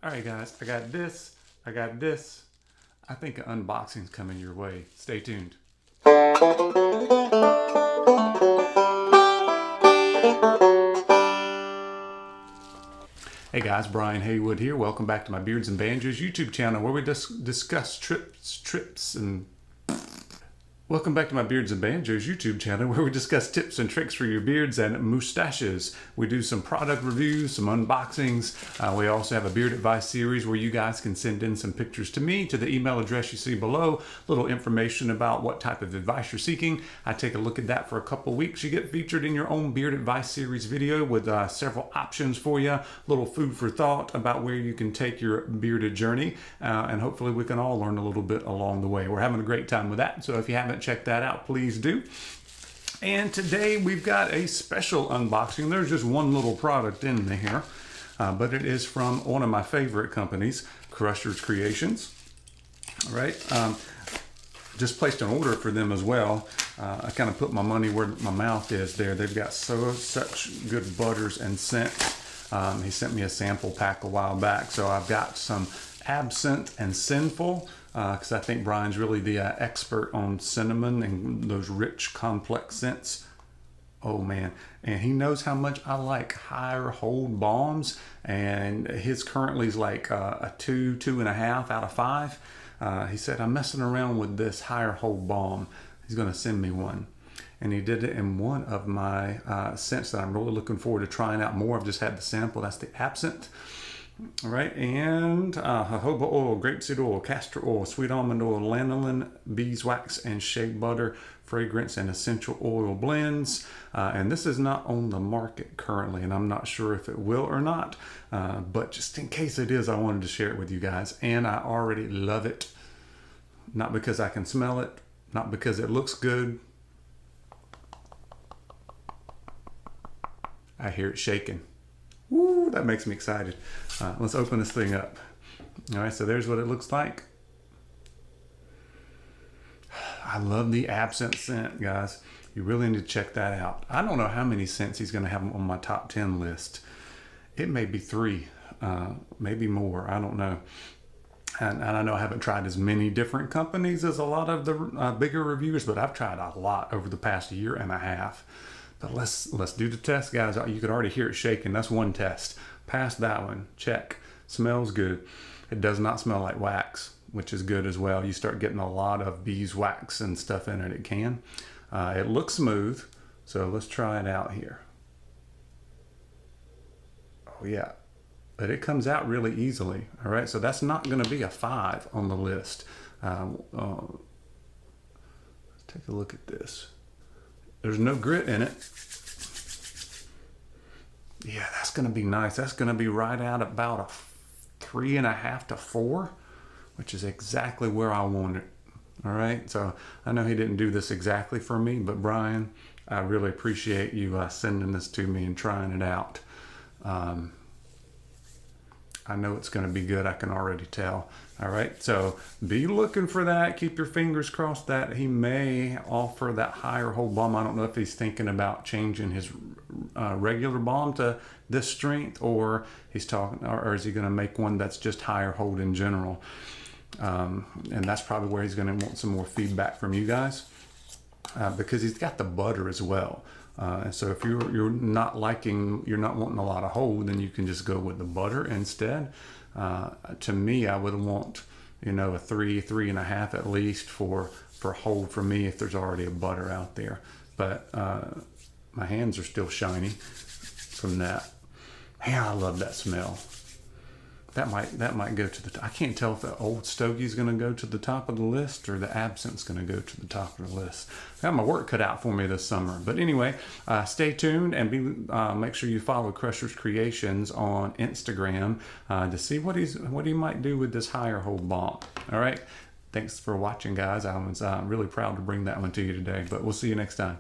All right, guys, I got this. I got this. I think an unboxing's coming your way. Stay tuned. Hey guys, Brian Haywood here. Welcome back to my Beards and Banjos YouTube channel where we discuss trips and Welcome back to my Beards and Banjos YouTube channel where we discuss tips and tricks for your beards and mustaches. We do some product reviews, some unboxings. We also have a beard advice series where you guys can send in some pictures to me to the email address you see below. Little information about what type of advice you're seeking. I take a look at that for a couple weeks. You get featured in your own beard advice series video with several options for you. Little food for thought about where you can take your bearded journey. And hopefully we can all learn a little bit along the way. We're having a great time with that. So if you haven't check that out, please do. And today we've got a special unboxing. There's just one little product in here, but it is from one of my favorite companies, Crusher's Creations. All right, just placed an order for them as well. I kind of put my money where my mouth is there. They've got such good butters and scents. He sent me a sample pack a while back, so I've got some Absinthe and Sinful, because I think Brian's really the expert on cinnamon and those rich, complex scents. Oh man, and he knows how much I like higher hold balms, and his currently is like a 2.5 out of 5. He said, I'm messing around with this higher hold balm. He's going to send me one. And he did it in one of my scents that I'm really looking forward to trying out more. I've just had the sample. That's the Absinthe. All right, and jojoba oil, grapeseed oil, castor oil, sweet almond oil, lanolin, beeswax, and shea butter, fragrance and essential oil blends. And this is not on the market currently, and I'm not sure if it will or not. But just in case it is, I wanted to share it with you guys. And I already love it. Not because I can smell it, not because it looks good. I hear it shaking. Woo, that makes me excited. Let's open this thing up. All right, so there's what it looks like. I love the Absinthe scent, guys. You really need to check that out. I don't know how many scents he's going to have on my top 10 list. It may be 3, maybe more. I don't know. And I know I haven't tried as many different companies as a lot of the bigger reviewers, but I've tried a lot over the past year and a half. But let's do the test, guys. You could already hear it shaking. That's one test. Passed that one. Check. Smells good. It does not smell like wax, which is good as well. You start getting a lot of beeswax and stuff in it. It can. It looks smooth. So let's try it out here. Oh yeah. But it comes out really easily. All right. So that's not going to be a 5 on the list. Let's take a look at this. There's no grit in it. Yeah, that's going to be nice. That's going to be right out about a 3.5 to 4, which is exactly where I want it. All right. So I know he didn't do this exactly for me, but Brian, I really appreciate you sending this to me and trying it out. I know it's going to be good. I can already tell. All right. So be looking for that. Keep your fingers crossed that he may offer that higher hold balm. I don't know if he's thinking about changing his regular balm to this strength, or he's talking, or is he going to make one that's just higher hold in general? And that's probably where he's going to want some more feedback from you guys, because he's got the butter as well. So if you're not wanting a lot of hold, then you can just go with the butter instead. To me, I would want, a 3.5 at least for hold for me if there's already a butter out there. But my hands are still shiny from that. Man, I love that smell. That might go to the. I can't tell if the Old Stogie is going to go to the top of the list or the Absinthe is going to go to the top of the list. Got my work cut out for me this summer. But anyway, stay tuned and make sure you follow Crusher's Creations on Instagram to see what he might do with this higher hold balm. All right. Thanks for watching, guys. I was really proud to bring that one to you today. But we'll see you next time.